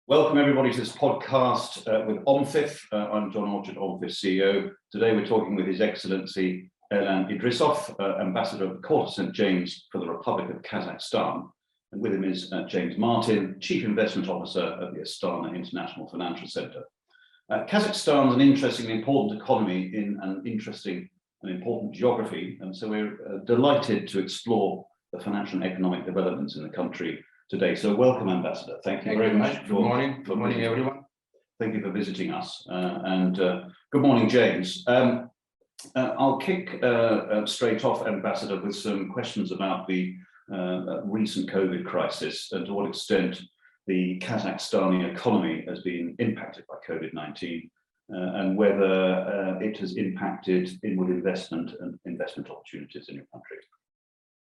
Welcome everybody to this podcast with OMFIF. I'm John Orchard, OMFIF CEO. Today we're talking with His Excellency Ilan Idrisov, Ambassador of the Court of St. James for the Republic of Kazakhstan. And with him is James Martin, Chief Investment Officer at the Astana International Financial Centre. Kazakhstan is an interesting and important economy in an interesting and important geography. And so we're delighted to explore the financial and economic developments in the country today. So welcome, Ambassador. Thank you very much. Good morning. Good morning, everyone. Thank you for visiting us. Good morning, James. I'll kick straight off, Ambassador, with some questions about the recent COVID crisis and to what extent the Kazakhstani economy has been impacted by COVID-19 and whether it has impacted inward investment and investment opportunities in your country.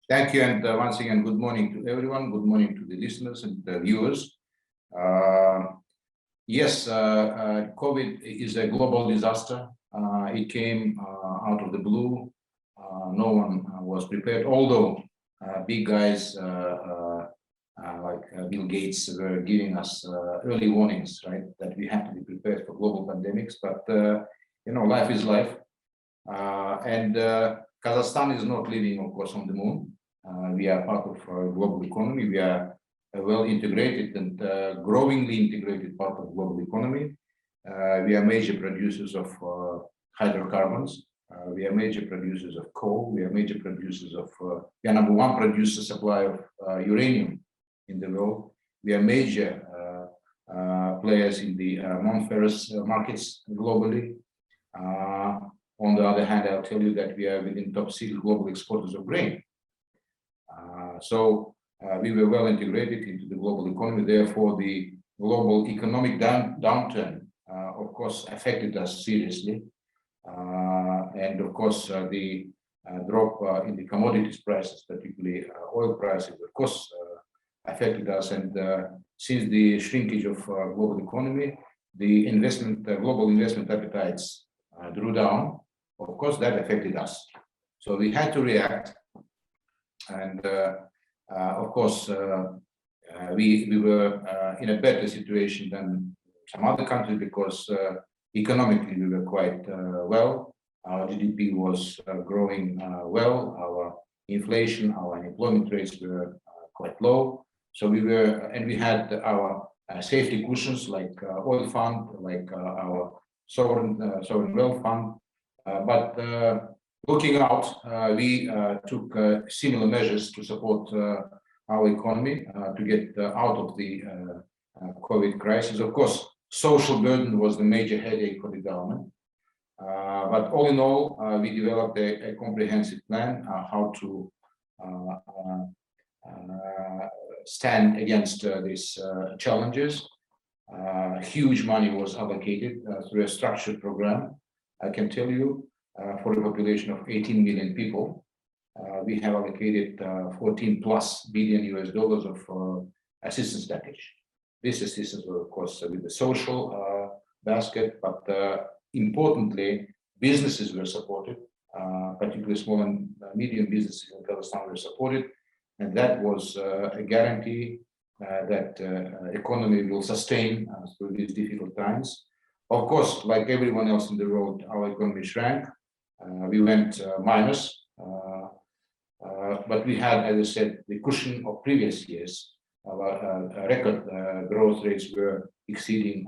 Thank you, and once again, good morning to everyone. Good morning to the listeners and the viewers. Yes, COVID is a global disaster. It came out of the blue. No one was prepared, although big guys like Bill Gates were giving us early warnings, right, that we have to be prepared for global pandemics. But, life is life. And Kazakhstan is not living, of course, on the moon. We are part of a global economy. We are a well-integrated and growingly integrated part of the global economy. We are major producers of hydrocarbons. We are major producers of coal. We are major producers of, we are number one producer supplier of uranium in the world. We are major players in the non-ferrous markets globally. On the other hand, I'll tell you that we are within top 6 global exporters of grain. So we were well integrated into the global economy. Therefore, the global economic downturn, of course, affected us seriously. And of course, the drop in the commodities prices, particularly oil prices, of course, affected us. And since the shrinkage of global economy, the global investment appetites drew down. Of course, that affected us. So we had to react. And of course, we were in a better situation than some other countries because economically we were quite well. Our GDP was growing well. Our inflation, our unemployment rates were quite low. So we had our safety cushions like oil fund, like our sovereign wealth fund. But looking out, we took similar measures to support our economy to get out of the COVID crisis. Of course, social burden was the major headache for the government. But all in all, we developed a comprehensive plan how to stand against these challenges. Huge money was allocated through a structured program. I can tell you, for a population of 18 million people, we have allocated 14+ billion US dollars of assistance package. This assistance was, of course, with the social basket, but importantly, businesses were supported, particularly small and medium businesses in Kazakhstan were supported, and that was a guarantee that economy will sustain through these difficult times. Of course, like everyone else in the world, our economy shrank. We went minus, but we had, as I said, the cushion of previous years. Our record growth rates were exceeding,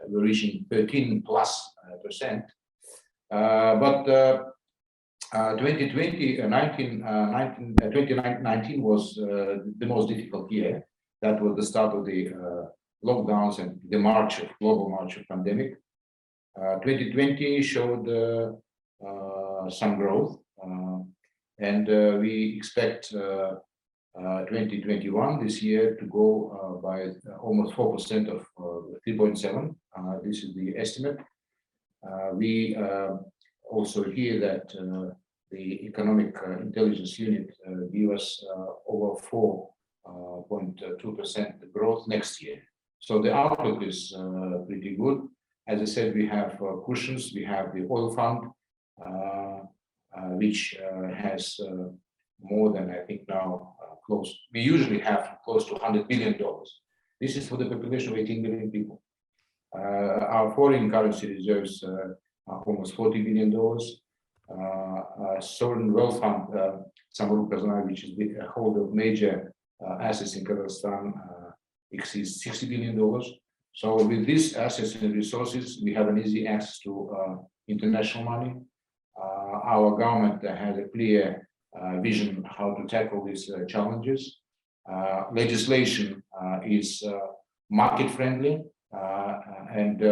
we're reaching 13+%. But 2019 was the most difficult year. That was the start of the lockdowns and the global march of pandemic. 2020 showed some growth, and we expect 2021 this year to go by almost 4% of 3.7. This is the estimate. We also hear that the Economic Intelligence Unit gave us over 4.2% growth next year. So the outlook is pretty good. As I said, we have cushions. We have the oil fund, which has more than, I think now, we usually have close to $100 billion This is for the population of 18 million people. Our foreign currency reserves are almost $40 billion. Sovereign wealth fund, Samruk Kazanay, which is the holder of major assets in Kazakhstan, exceeds $60 billion. So with these assets and resources, we have an easy access to international money. Our government has a clear vision how to tackle these challenges. Legislation is market friendly, and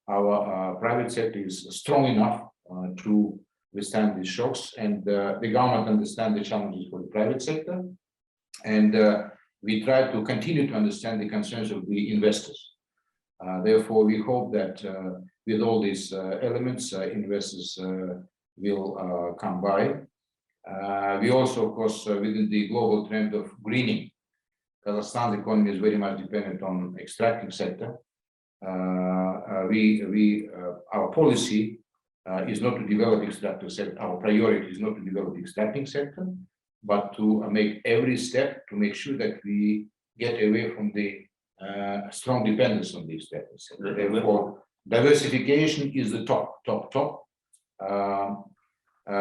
our private sector is strong enough to withstand these shocks, and the government understands the challenges for the private sector, and we try to continue to understand the concerns of the investors. Therefore, we hope that with all these elements, investors will come by. We also, of course, within the global trend of greening, Kazakhstan's economy is very much dependent on extracting sector. Our policy is not to develop extractive sector. Our priority is not to develop the extracting sector, but to make every step to make sure that we get away from the strong dependence on these sectors. Therefore, diversification is the top.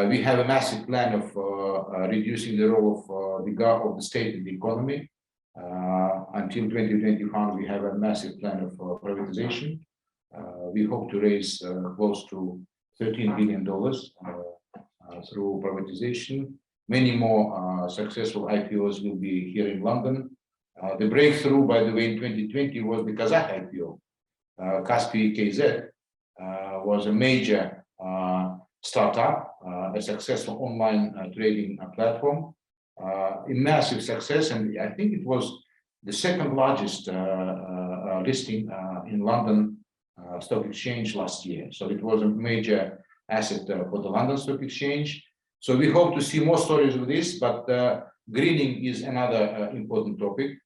We have a massive plan of reducing the role of the state in the economy. Until 2025, we have a massive plan of privatization. We hope to raise close to $13 billion through privatization. Many more successful IPOs will be here in London. The breakthrough, by the way, in 2020 was the Kazakh IPO. Kaspi KZ was a major startup, a successful online trading platform, a massive success, and I think it was the second largest listing in London Stock Exchange last year. So it was a major asset for the London Stock Exchange. So we hope to see more stories of this, but greening is another important topic.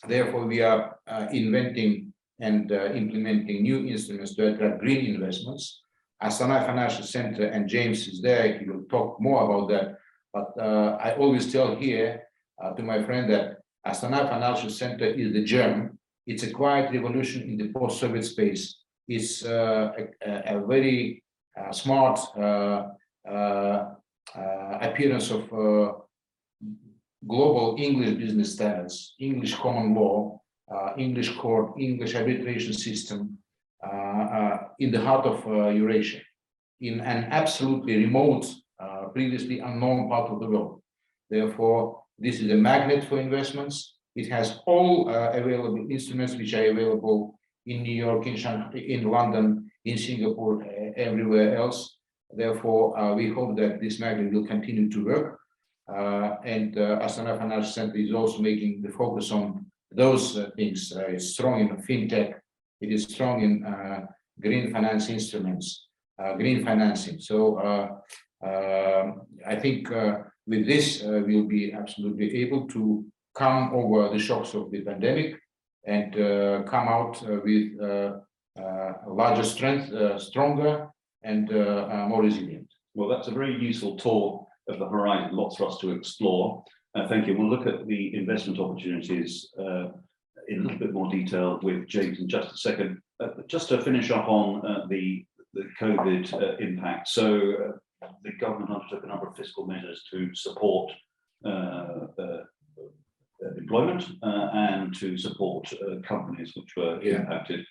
Therefore, we are inventing and implementing new instruments to attract green investments. Astana Financial Center, and James is there, he will talk more about that. But I always tell here to my friend that Astana Financial Center is the germ. It's a quiet revolution in the post-Soviet space. It's a very smart appearance of global English business standards, English common law, English court, English arbitration system in the heart of Eurasia, in an absolutely remote, previously unknown part of the world. Therefore, this is a magnet for investments. It has all available instruments which are available in New York, in Shanghai, in London, in Singapore, everywhere else. Therefore, we hope that this magnet will continue to work. And Astana Financial Center is also making the focus on those things. It's strong in fintech. It is strong in green finance instruments, green financing. So I think with this, we'll be absolutely able to come over the shocks of the pandemic and come out with larger strength, stronger and more resilient. Well, that's a very useful tour of the horizon, lots for us to explore. Thank you. We'll look at the investment opportunities in a little bit more detail with James in just a second. Just to finish up on the COVID impact. So the government undertook a number of fiscal measures to support employment and to support companies which were impacted.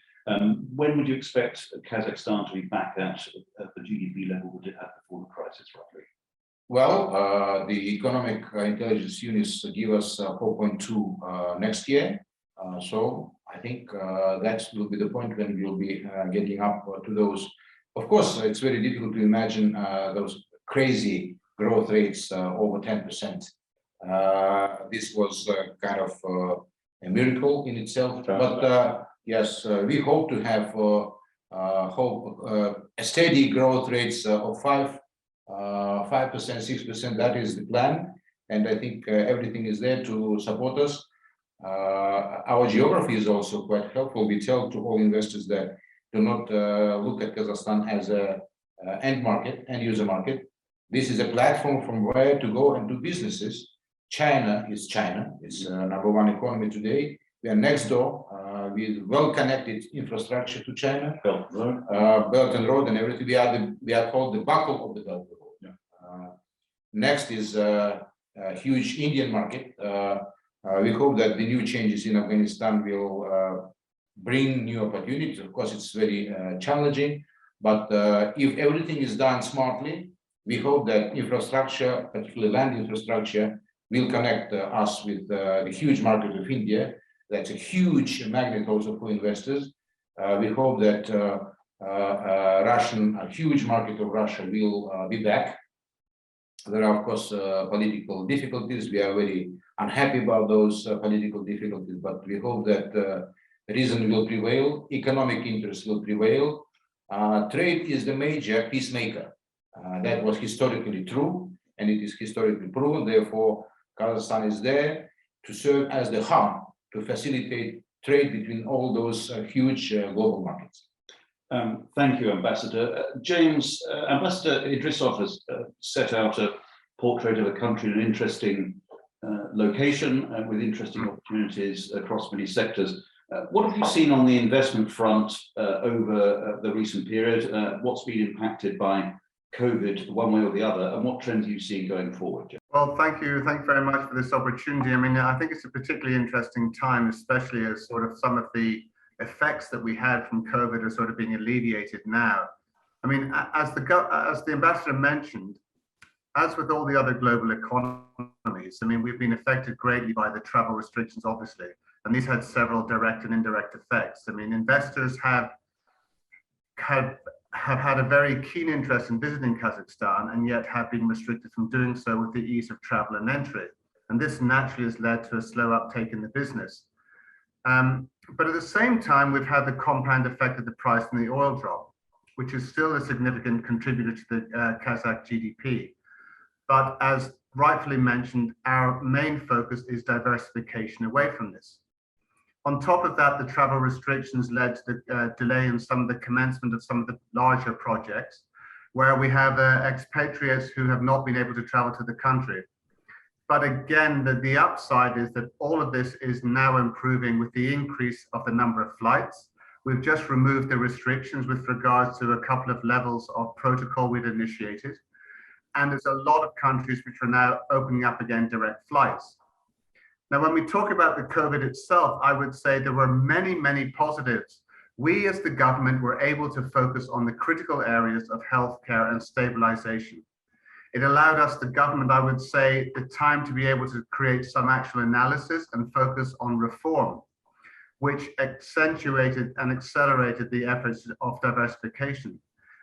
When would you expect Kazakhstan to be back at the GDP level that it had before the crisis, roughly? Well, the economic intelligence units give us 4.2 next year. So I think that will be the point when we'll be getting up to those. Of course, it's very difficult to imagine those crazy growth rates over 10%. This was kind of a miracle in itself. But yes, we hope to have a steady growth rates of 5%, 6%. That is the plan, and I think everything is there to support us. Our geography is also quite helpful. We tell to all investors that do not look at Kazakhstan as a end user market. This is a platform from where to go and do businesses. China is China. It's number one economy today. We are next door with well-connected infrastructure to China, Belt Road. Belt and Road and everything. We are called the buckle of the Belt and Road. Yeah. Next is a huge Indian market. We hope that the new changes in Afghanistan will bring new opportunities. Of course, it's very challenging, but if everything is done smartly, we hope that infrastructure, particularly land infrastructure, will connect us with the huge market of India. That's a huge magnet also for investors. We hope that a huge market of Russia will be back. There are, of course, political difficulties. We are very unhappy about those political difficulties, but we hope that reason will prevail, economic interest will prevail. Trade is the major peacemaker. That was historically true, and it is historically proven. Therefore, Kazakhstan is there to serve as the hub to facilitate trade between all those huge global markets. Thank you, Ambassador. James, Ambassador Idrisov has set out a portrait of a country in an interesting location with interesting opportunities across many sectors. What have you seen on the investment front over the recent period? What's been impacted by COVID one way or the other, and what trends are you seeing going forward? Well, thank you. Thank you very much for this opportunity. I mean, I think it's a particularly interesting time, especially as sort of some of the effects that we had from COVID are sort of being alleviated now. I mean, as the ambassador mentioned, as with all the other global economies, I mean, we've been affected greatly by the travel restrictions, obviously, and these had several direct and indirect effects. I mean, investors have had a very keen interest in visiting Kazakhstan and yet have been restricted from doing so with the ease of travel and entry. And this naturally has led to a slow uptake in the business. But at the same time, we've had the compound effect of the price in the oil drop, which is still a significant contributor to the Kazakh GDP. But as rightfully mentioned, our main focus is diversification away from this. On top of that, the travel restrictions led to the delay in some of the commencement of some of the larger projects, where we have expatriates who have not been able to travel to the country. But again, the upside is that all of this is now improving with the increase of the number of flights. We've just removed the restrictions with regards to a couple of levels of protocol we'd initiated. And there's a lot of countries which are now opening up again direct flights. Now, when we talk about the COVID itself, I would say there were many, many positives. We as the government were able to focus on the critical areas of healthcare and stabilization. It allowed us, the government, I would say, the time to be able to create some actual analysis and focus on reform, which accentuated and accelerated the efforts of diversification.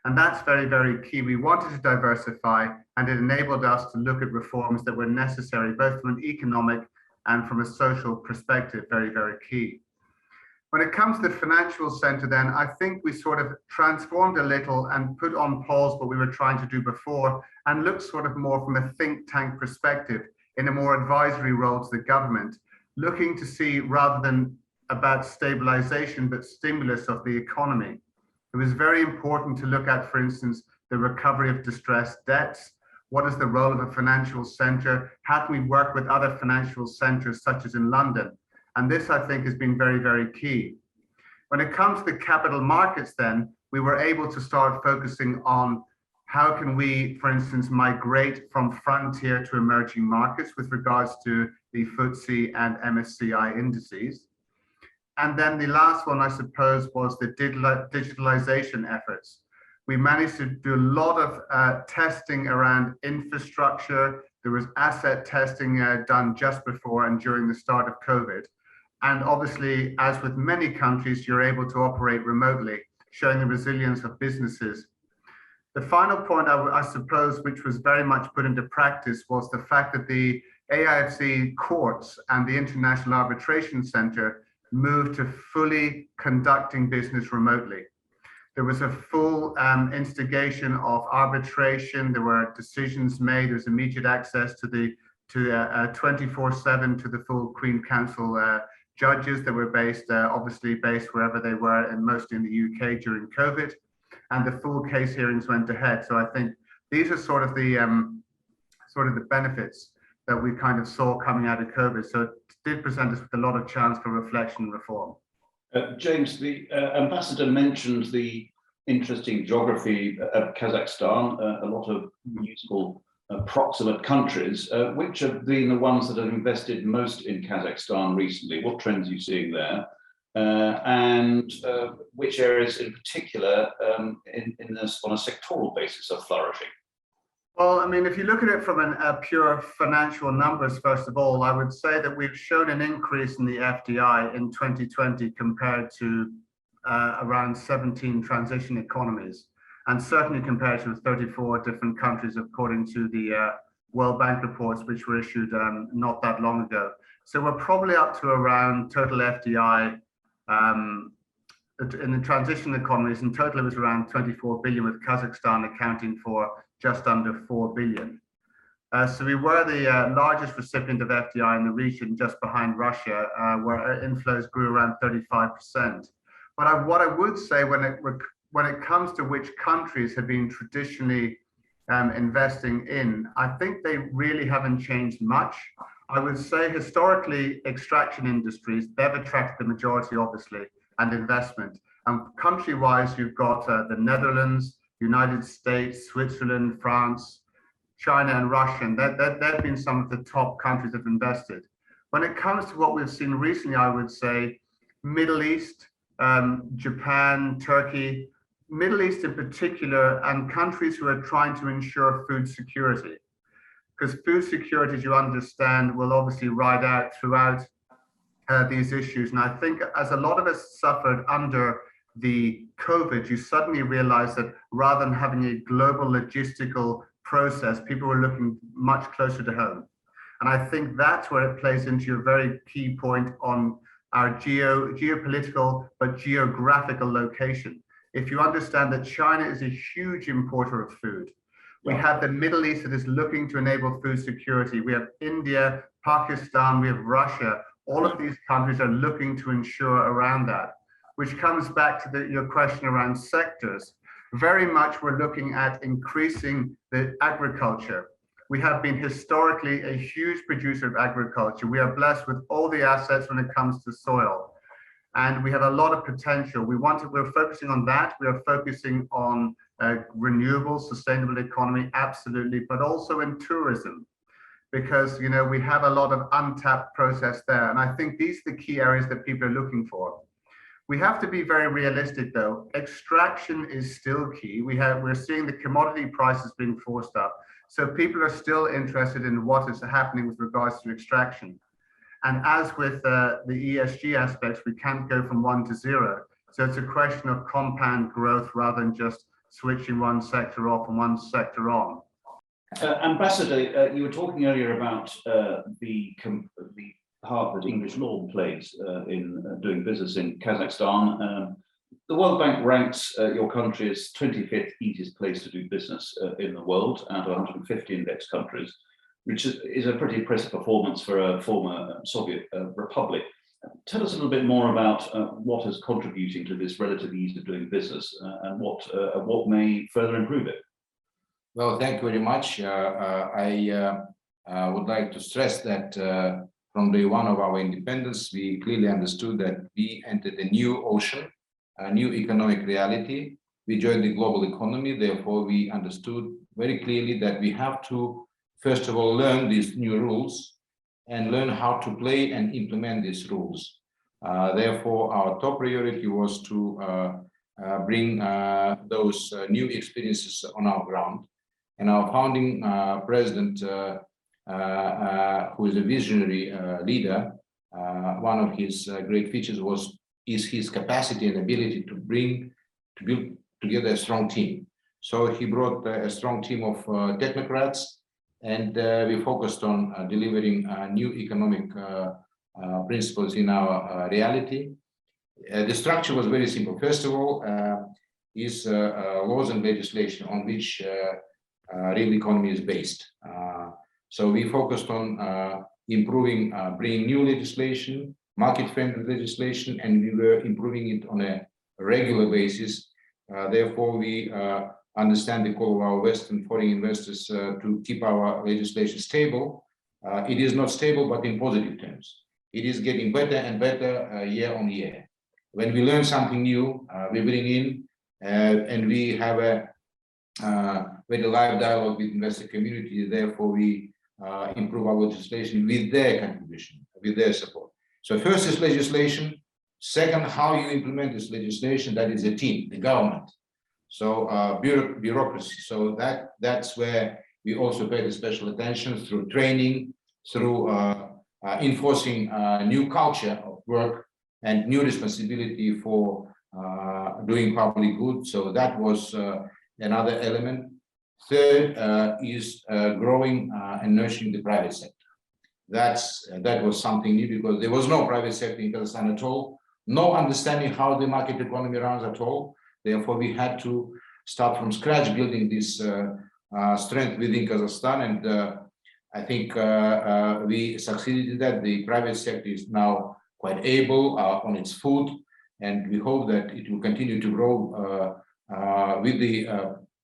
And that's very, very key. We wanted to diversify, and it enabled us to look at reforms that were necessary, both from an economic and from a social perspective, very, very key. When it comes to the financial center, then I think we sort of transformed a little and put on pause what we were trying to do before and looked sort of more from a think tank perspective in a more advisory role to the government, looking to see rather than about stabilization, but stimulus of the economy. It was very important to look at, for instance, the recovery of distressed debts. What is the role of a financial center? How can we work with other financial centers, such as in London? And this, I think, has been very, very key. When it comes to the capital markets, then, we were able to start focusing on how can we, for instance, migrate from frontier to emerging markets with regards to the FTSE and MSCI indices. And then the last one, I suppose, was the digitalization efforts. We managed to do a lot of testing around infrastructure. There was asset testing done just before and during the start of COVID. And obviously, as with many countries, you're able to operate remotely, showing the resilience of businesses. The final point, I suppose, which was very much put into practice, was the fact that the AIFC courts and the International Arbitration Center moved to fully conducting business remotely. There was a full instigation of arbitration. There were decisions made. There was immediate access to the 24/7 to the full Queen Council judges that were obviously based wherever they were, and mostly in the UK during COVID. And the full case hearings went ahead. So I think these are sort of the benefits that we kind of saw coming out of COVID. So did present us with a lot of chance for reflection and reform. James, the ambassador mentioned the interesting geography of Kazakhstan, a lot of useful proximate countries. Which have been the ones that have invested most in Kazakhstan recently? What trends are you seeing there? And which areas in particular on a sectoral basis are flourishing? Well, I mean, if you look at it from a pure financial numbers, first of all, I would say that we've shown an increase in the FDI in 2020 compared to around 17 transition economies, and certainly compared to 34 different countries, according to the World Bank reports, which were issued not that long ago. So we're probably up to around total FDI in the transition economies. In total, it was around 24 billion, with Kazakhstan accounting for just under 4 billion. So we were the largest recipient of FDI in the region, just behind Russia, where our inflows grew around 35%. But what I would say when it comes to which countries have been traditionally investing in, I think they really haven't changed much. I would say historically, extraction industries, they've attracted the majority, obviously, and investment. Country-wise, you've got the Netherlands, United States, Switzerland, France, China, and Russia. And they've been some of the top countries that have invested. When it comes to what we've seen recently, I would say Middle East, Japan, Turkey, Middle East in particular, and countries who are trying to ensure food security. Because food security, as you understand, will obviously ride out throughout these issues. And I think as a lot of us suffered under the COVID, you suddenly realize that rather than having a global logistical process, people were looking much closer to home. And I think that's where it plays into your very key point on our geopolitical but geographical location. If you understand that China is a huge importer of food, we have the Middle East that is looking to enable food security. We have India, Pakistan, we have Russia. All of these countries are looking to ensure around that, which comes back to your question around sectors. Very much we're looking at increasing the agriculture. We have been historically a huge producer of agriculture. We are blessed with all the assets when it comes to soil. And we have a lot of potential. We're focusing on that. We are focusing on renewable, sustainable economy, absolutely, but also in tourism, because we have a lot of untapped process there. And I think these are the key areas that people are looking for. We have to be very realistic, though. Extraction is still key. We're seeing the commodity prices being forced up. So people are still interested in what is happening with regards to extraction. And as with the ESG aspects, we can't go from 1 to 0. So it's a question of compound growth rather than just switching one sector off and one sector on. Ambassador, you were talking earlier about the part that English law plays in doing business in Kazakhstan. The World Bank ranks your country as 25th easiest place to do business in the world out of 150 index countries, which is a pretty impressive performance for a former Soviet republic. Tell us a little bit more about what is contributing to this relative ease of doing business and what may further improve it. Well, thank you very much. I would like to stress that from day one of our independence, we clearly understood that we entered a new ocean, a new economic reality. We joined the global economy. Therefore, we understood very clearly that we have to, first of all, learn these new rules and learn how to play and implement these rules. Therefore, our top priority was to bring those new experiences on our ground. And our founding president, who is a visionary leader, one of his great features is his capacity and ability to build together a strong team. So he brought a strong team of technocrats, and we focused on delivering new economic principles in our reality. The structure was very simple. First of all, is laws and legislation on which real economy is based. So we focused on improving, bringing new legislation, market-friendly legislation, and we were improving it on a regular basis. Therefore, we understand the call of our Western foreign investors to keep our legislation stable. It is not stable, but in positive terms. it is getting better and better year on year. When we learn something new, we bring in and we have a very live dialogue with investor community. Therefore, we improve our legislation with their contribution, with their support. So first is legislation. Second, how you implement this legislation, that is a team, the government. So bureaucracy. So that's where we also pay the special attention through training, through enforcing a new culture of work and new responsibility for doing public good. So that was another element. Third is growing and nurturing the private sector. That was something new because there was no private sector in Kazakhstan at all, no understanding how the market economy runs at all. Therefore, we had to start from scratch building this strength within Kazakhstan, and I think we succeeded in that. The private sector is now quite able on its foot, and we hope that it will continue to grow with the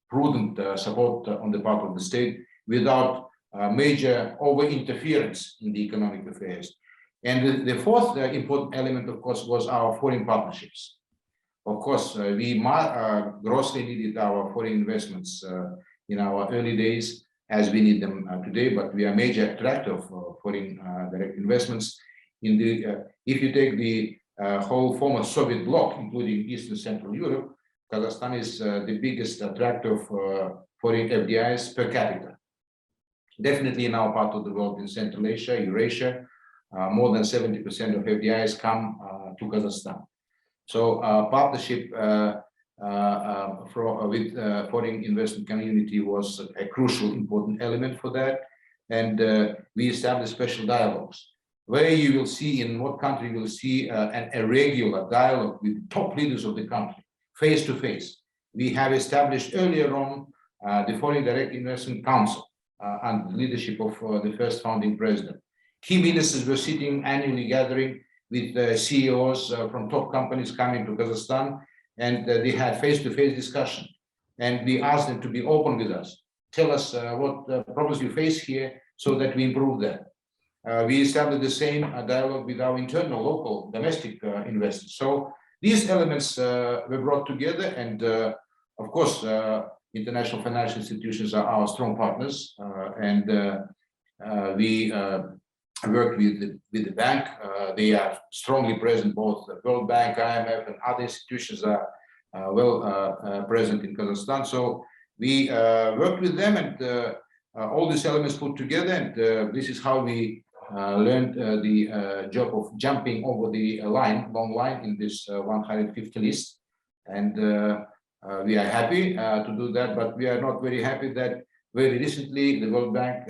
prudent support on the part of the state without major over-interference in the economic affairs. And the fourth important element, of course, was our foreign partnerships. Of course, we grossly needed our foreign investments in our early days, as we need them today, but we are a major attractor of foreign direct investments. In the if you take the whole former Soviet bloc, including Eastern Central Europe, Kazakhstan is the biggest attractor of foreign FDIs per capita. Definitely in our part of the world, in Central Asia, Eurasia, more than 70% of FDIs come to Kazakhstan. So partnership with foreign investment community was a crucial, important element for that. And we established special dialogues where you will see, in what country you will see a regular dialogue with top leaders of the country, face to face. We have established earlier on the Foreign Direct Investment Council under the leadership of the first founding president. Key ministers were sitting annually gathering with CEOs from top companies coming to Kazakhstan, and they had face-to-face discussion. And we asked them to be open with us. Tell us what problems you face here so that we improve that. We established the same dialogue with our internal, local, domestic investors. So these elements were brought together, and of course, international financial institutions are our strong partners, and we work with the bank. They are strongly present, both the World Bank, IMF, and other institutions are well present in Kazakhstan. So we worked with them, and all these elements put together, and this is how we learned the job of jumping over the long line in this 150 list. And we are happy to do that, but we are not very happy that very recently the World Bank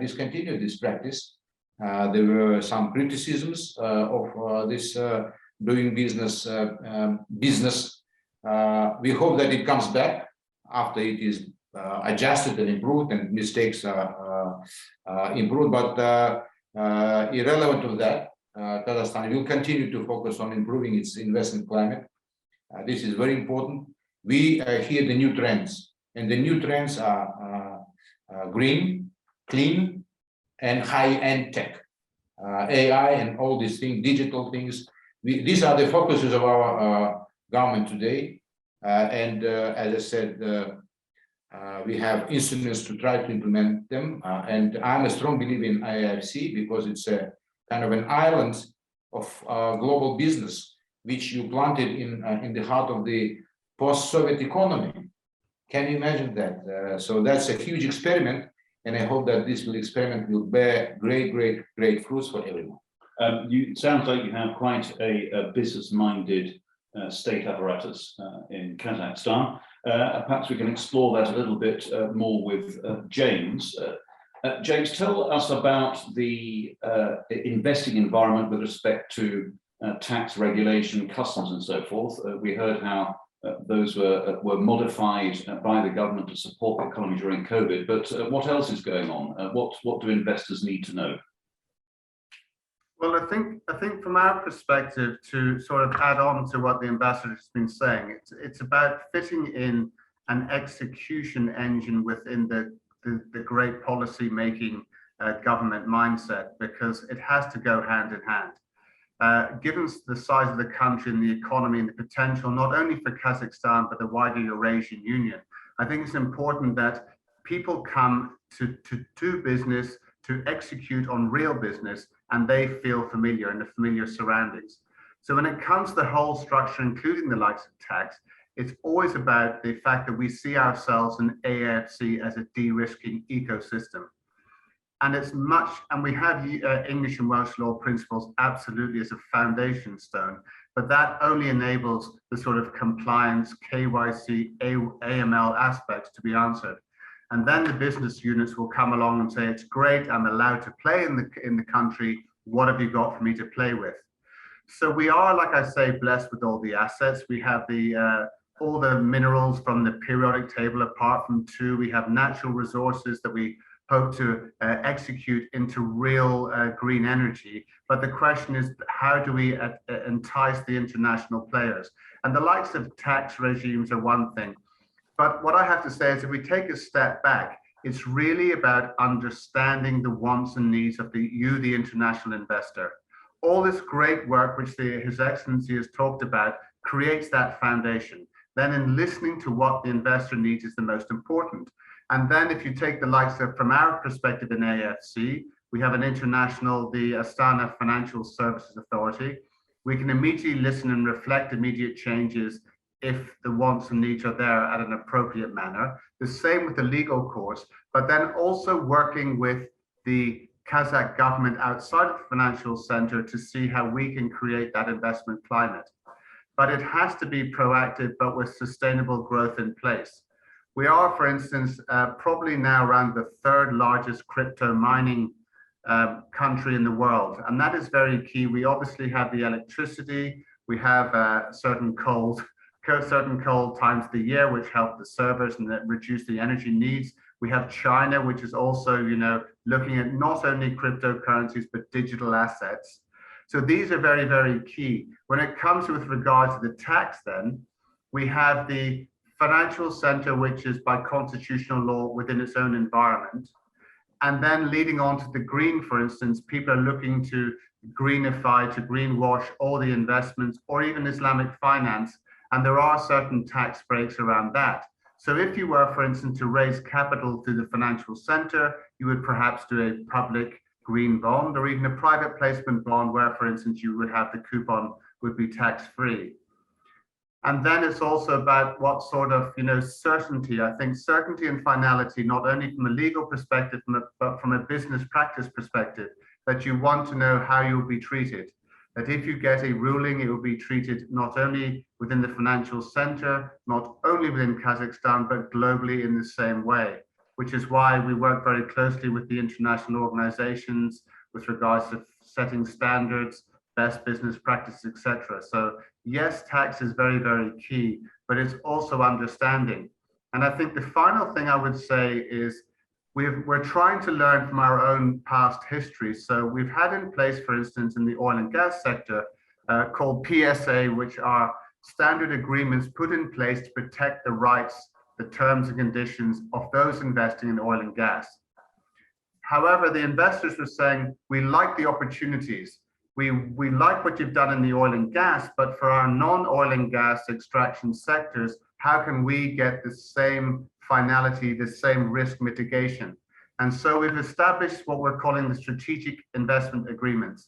discontinued this practice. There were some criticisms of this doing business. We hope that it comes back after it is adjusted and improved and mistakes are improved. But irrelevant of that, Kazakhstan will continue to focus on improving its investment climate. This is very important. We hear the new trends, and the new trends are green, clean, and high-end tech, AI, and all these things, digital things. These are the focuses of our government today. And as I said, we have instruments to try to implement them. And I'm a strong believer in IIFC because it's a kind of an island of global business, which you planted in the heart of the post-Soviet economy. Can you imagine that? So that's a huge experiment. And I hope that this experiment will bear great fruits for everyone. It sounds like you have quite a business-minded state apparatus in Kazakhstan. Perhaps we can explore that a little bit more with James. James, tell us about the investing environment with respect to tax regulation, customs, and so forth. We heard how those were modified by the government to support the economy during COVID, but what else is going on? What do investors need to know? Well, I think from our perspective, to sort of add on to what the ambassador has been saying, it's about fitting in an execution engine within the great policy making government mindset, because it has to go hand in hand. Given the size of the country and the economy and the potential, not only for Kazakhstan, but the wider Eurasian Union, I think it's important that people come to do business, to execute on real business, and they feel familiar in the familiar surroundings. So when it comes to the whole structure, including the likes of tax, it's always about the fact that we see ourselves in AFC as a de-risking ecosystem. And it's much, and we have English and Welsh law principles absolutely as a foundation stone, but that only enables the sort of compliance, KYC, AML aspects to be answered. And then the business units will come along and say, it's great, I'm allowed to play in the country, what have you got for me to play with? So we are, like I say, blessed with all the assets. We have all the minerals from the periodic table, apart from two. We have natural resources that we hope to execute into real green energy. But the question is, how do we entice the international players? And the likes of tax regimes are one thing. But what I have to say is, if we take a step back, it's really about understanding the wants and needs of the international investor. All this great work which His Excellency has talked about creates that foundation. Then in listening to what the investor needs is the most important. And then if you take the likes of, from our perspective in AFC, we have an international, the Astana Financial Services Authority. We can immediately listen and reflect immediate changes if the wants and needs are there at an appropriate manner. The same with the legal course, but then also working with the Kazakh government outside of the financial center to see how we can create that investment climate. But it has to be proactive, but with sustainable growth in place. We are, for instance, probably now around the third largest crypto mining country in the world. And that is very key. We obviously have the electricity. We have certain cold times of the year, which help the servers and that reduce the energy needs. We have China, which is also, looking at not only cryptocurrencies, but digital assets. So these are very, very key. When it comes with regards to the tax, then we have the financial center, which is by constitutional law within its own environment. And then leading on to the green, for instance, people are looking to greenify, to greenwash all the investments, or even Islamic finance. And there are certain tax breaks around that. So if you were, for instance, to raise capital through the financial center, you would perhaps do a public green bond, or even a private placement bond where, for instance, you would have the coupon would be tax-free. And then it's also about what sort of, certainty. I think certainty and finality, not only from a legal perspective, but from a business practice perspective, that you want to know how you'll be treated. That if you get a ruling, it will be treated not only within the financial center, not only within Kazakhstan, but globally in the same way, which is why we work very closely with the international organizations with regards to setting standards, best business practices, etc. So yes, tax is very, very key, but it's also understanding. And I think the final thing I would say is we're trying to learn from our own past history. So we've had in place, for instance, in the oil and gas sector, called PSA, which are standard agreements put in place to protect the rights, the terms and conditions of those investing in oil and gas. However, the investors were saying, we like the opportunities. We like what you've done in the oil and gas, but for our non-oil and gas extraction sectors, how can we get the same finality, the same risk mitigation? And so we've established what we're calling the strategic investment agreements.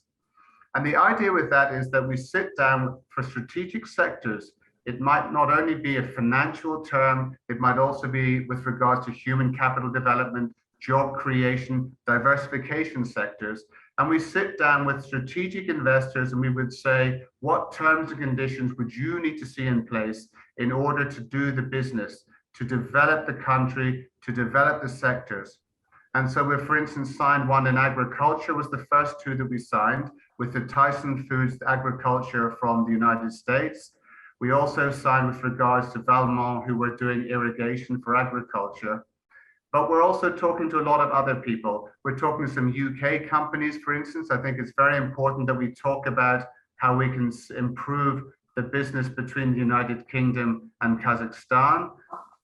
And the idea with that is that we sit down for strategic sectors. It might not only be a financial term, it might also be with regards to human capital development, job creation, diversification sectors. And we sit down with strategic investors and we would say, what terms and conditions would you need to see in place in order to do the business, to develop the country, to develop the sectors? And so we, for instance, signed one in agriculture, was the first two that we signed with the Tyson Foods Agriculture from the United States. We also signed with regards to Valmont, who were doing irrigation for agriculture. But we're also talking to a lot of other people. We're talking to some UK companies, for instance. I think it's very important that we talk about how we can improve the business between the United Kingdom and Kazakhstan.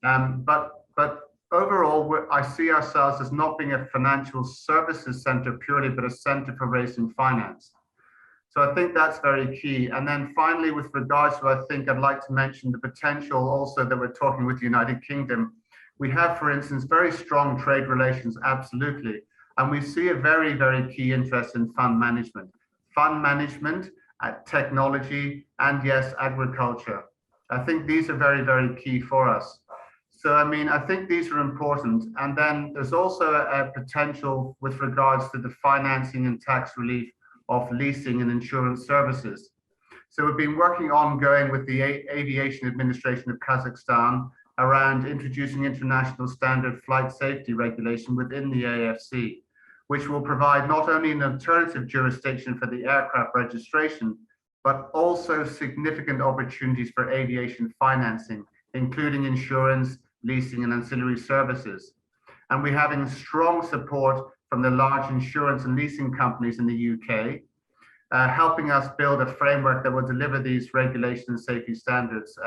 But overall, I see ourselves as not being a financial services center purely, but a center for raising finance. So I think that's very key. And then finally, with regards to, I think I'd like to mention the potential also that we're talking with the United Kingdom. We have, for instance, very strong trade relations, absolutely. And we see a very, very key interest in fund management, technology, and yes, agriculture. I think these are very, very key for us. So, I mean, I think these are important. And then there's also a potential with regards to the financing and tax relief of leasing and insurance services. So we've been working ongoing with the Aviation Administration of Kazakhstan around introducing international standard flight safety regulation within the AFC, which will provide not only an alternative jurisdiction for the aircraft registration, but also significant opportunities for aviation financing, including insurance, leasing, and ancillary services. And we're having strong support from the large insurance and leasing companies in the UK, helping us build a framework that will deliver these regulation and safety standards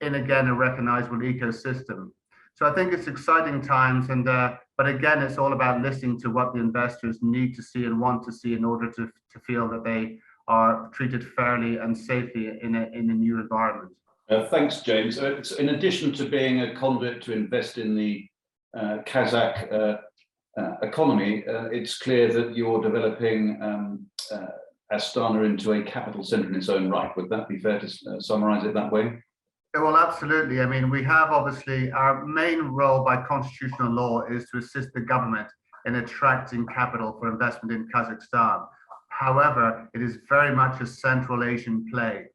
in, again, a recognizable ecosystem. So I think it's exciting times, and but again, it's all about listening to what the investors need to see and want to see in order to feel that they are treated fairly and safely in a new environment. Thanks, James. In addition to being a conduit to invest in the Kazakh economy, it's clear that you're developing Astana into a capital centre in its own right. Would that be fair to summarise it that way? Well, absolutely. I mean, we have obviously our main role by constitutional law is to assist the government in attracting capital for investment in Kazakhstan. However, it is very much a Central Asian play.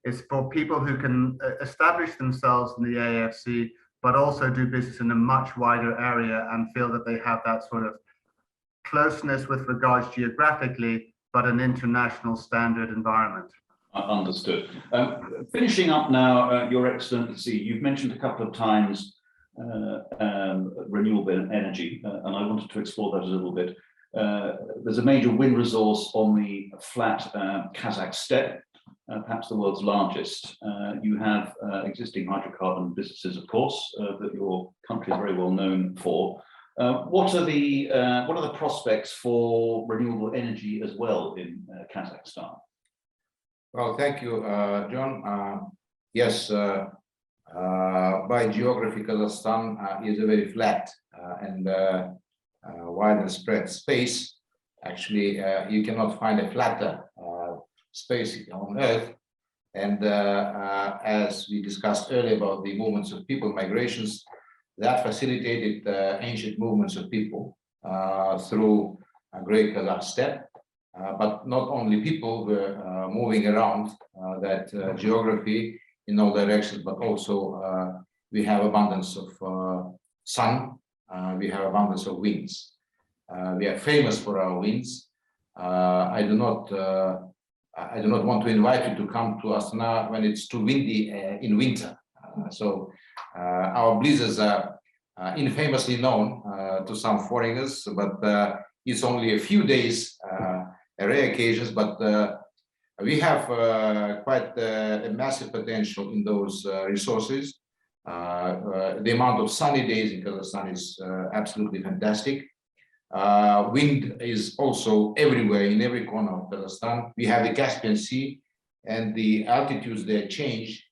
It's for people who can establish themselves in the AFC, but also do business in a much wider area and feel that they have that sort of closeness with regards geographically, but an international standard environment. Understood. Finishing up now, Your Excellency, you've mentioned a couple of times renewable energy, and I wanted to explore that a little bit. There's a major wind resource on the flat Kazakh steppe, perhaps the world's largest. You have existing hydrocarbon businesses, of course, that your country is very well known for. What are the prospects for renewable energy as well in Kazakhstan? Well, thank you, John. Yes, by geography, Kazakhstan is a very flat and wide and spread space. Actually, you cannot find a flatter space on Earth. And as we discussed earlier about the movements of people, migrations, that facilitated ancient movements of people through a great Kazakh steppe. But not only people were moving around that geography in all directions, but also we have abundance of sun, we have abundance of winds. We are famous for our winds. I do not want to invite you to come to Astana when it's too windy in winter. So our blizzards are infamously known to some foreigners, but it's only a few days, rare occasions, but we have quite a massive potential in those resources. The amount of sunny days in Kazakhstan is absolutely fantastic. Wind is also everywhere, in every corner of Kazakhstan. We have the Caspian Sea, and the altitudes there change,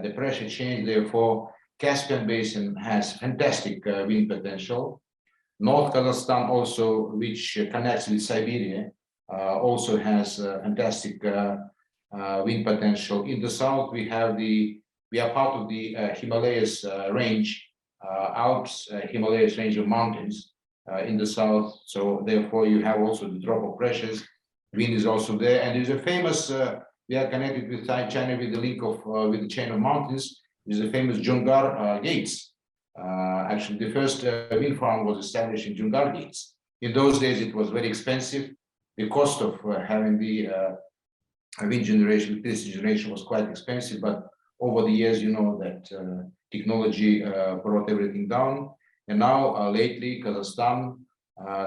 the pressure change. Therefore, Caspian Basin has fantastic wind potential. North Kazakhstan also, which connects with Siberia, also has fantastic wind potential. In the south, we are part of the Himalayas range, Alps, Himalayas range of mountains in the south. So therefore, you have also the drop of pressures. Wind is also there, and there's a famous. We are connected with China with the link of with the chain of mountains. There's a famous Jungar Gates. Actually, the first wind farm was established in Jungar Gates. In those days, it was very expensive. The cost of having the wind generation, electricity generation was quite expensive, but over the years, you know that technology brought everything down. And now, lately, Kazakhstan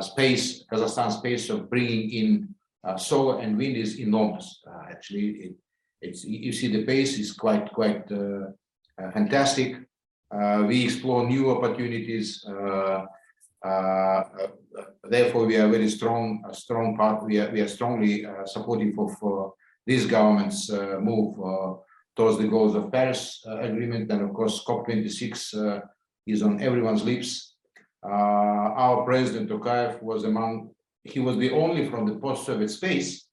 space of bringing in solar and wind is enormous. Actually, you see the pace is quite fantastic. We explore new opportunities. Therefore, we are very strong part. We are strongly supportive of this government's move towards the goals of Paris Agreement, and of course COP26 is on everyone's lips. Our President Tokayev was he was the only from the post-Soviet space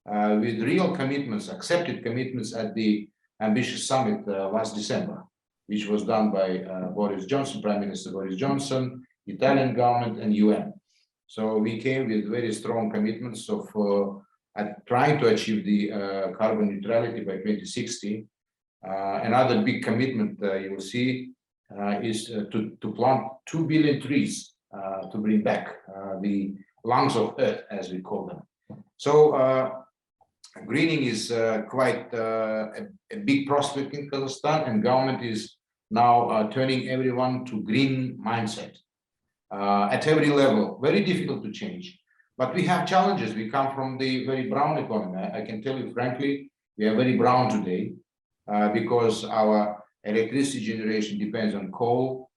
with real commitments, accepted commitments at the ambitious summit last December, which was done by Boris Johnson, Prime Minister Boris Johnson, Italian government, and UN. So we came with very strong commitments of trying to achieve the carbon neutrality by 2060. Another big commitment you will see is to plant 2 billion trees to bring back the lungs of Earth, as we call them. So greening is quite a big prospect in Kazakhstan, and government is now turning everyone to green mindset at every level. Very difficult to change, but we have challenges. We come from the very brown economy. I can tell you frankly, we are very brown today because our electricity generation depends on coal.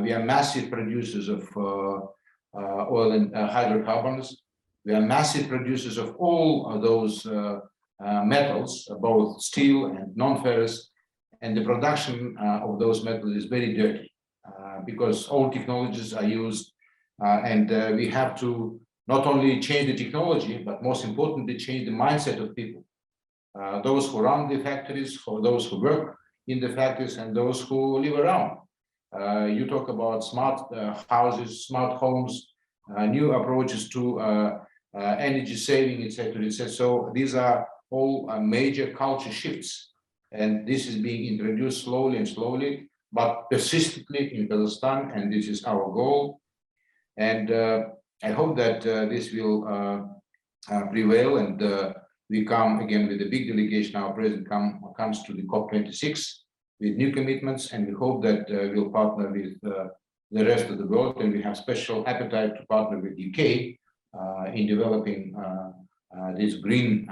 We are massive producers of oil and hydrocarbons. We are massive producers of all of those metals, both steel and non-ferrous, and the production of those metals is very dirty because all technologies are used, and we have to not only change the technology, but most importantly, change the mindset of people. Those who run the factories, for those who work in the factories, and those who live around. You talk about smart houses, smart homes, new approaches to energy saving, etc., etc. So these are all major culture shifts, and this is being introduced slowly and slowly, but persistently in Kazakhstan, and this is our goal. And I hope that this will prevail, and we come again with a big delegation. Our president comes to the COP26 with new commitments, and we hope that we'll partner with the rest of the world, and we have special appetite to partner with UK in developing this green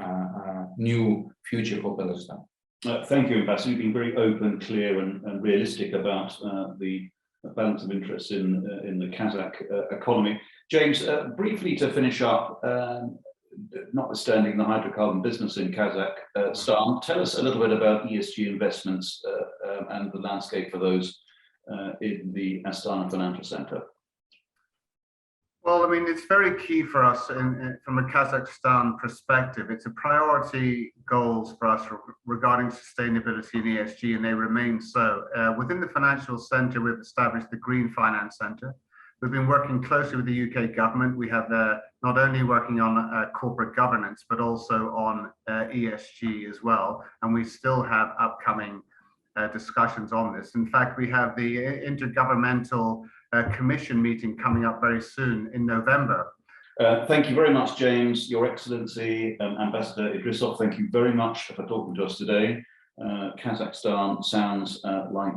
new future for Kazakhstan. Thank you, Ambassador. You've been very open, clear, and realistic about the balance of interests in the Kazakh economy. James, briefly to finish up, notwithstanding the hydrocarbon business in Kazakhstan, tell us a little bit about ESG investments and the landscape for those in the Astana Financial Center. Well, I mean, it's very key for us from a Kazakhstan perspective. It's a priority goals for us regarding sustainability and ESG, and they remain so. Within the financial centre, we've established the Green Finance Centre. We've been working closely with the UK government. We have not only working on corporate governance, but also on ESG as well. And we still have upcoming discussions on this. In fact, we have the Intergovernmental Commission meeting coming up very soon in November. Thank you very much, James, Your Excellency, Ambassador Idrisov. Thank you very much for talking to us today. Kazakhstan sounds like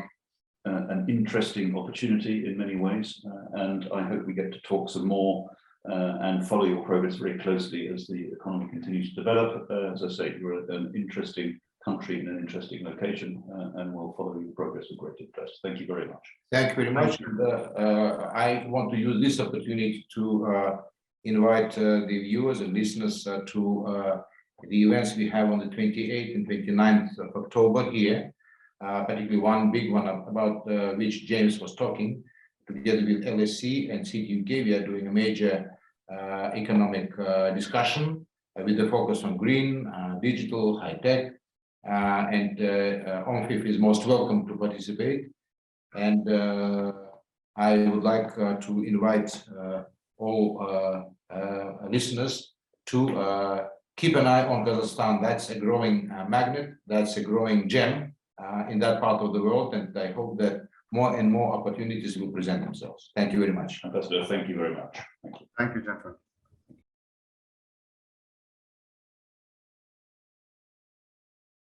an interesting opportunity in many ways, and I hope we get to talk some more and follow your progress very closely as the economy continues to develop. As I say, you're an interesting country in an interesting location, and we'll follow your progress with great interest. Thank you very much. Thank you very much. I want to use this opportunity to invite the viewers and listeners to the events we have on the 28th and 29th of October here, particularly one big one about which James was talking. Together with LSE and City UK, we are doing a major economic discussion with the focus on green, digital, high tech, and OMFIF is most welcome to participate. And I would like to invite all listeners to keep an eye on Kazakhstan. That's a growing magnet, that's a growing gem in that part of the world, and I hope that more and more opportunities will present themselves. Thank you very much. Ambassador, thank you very much. Thank you. Thank you, gentlemen.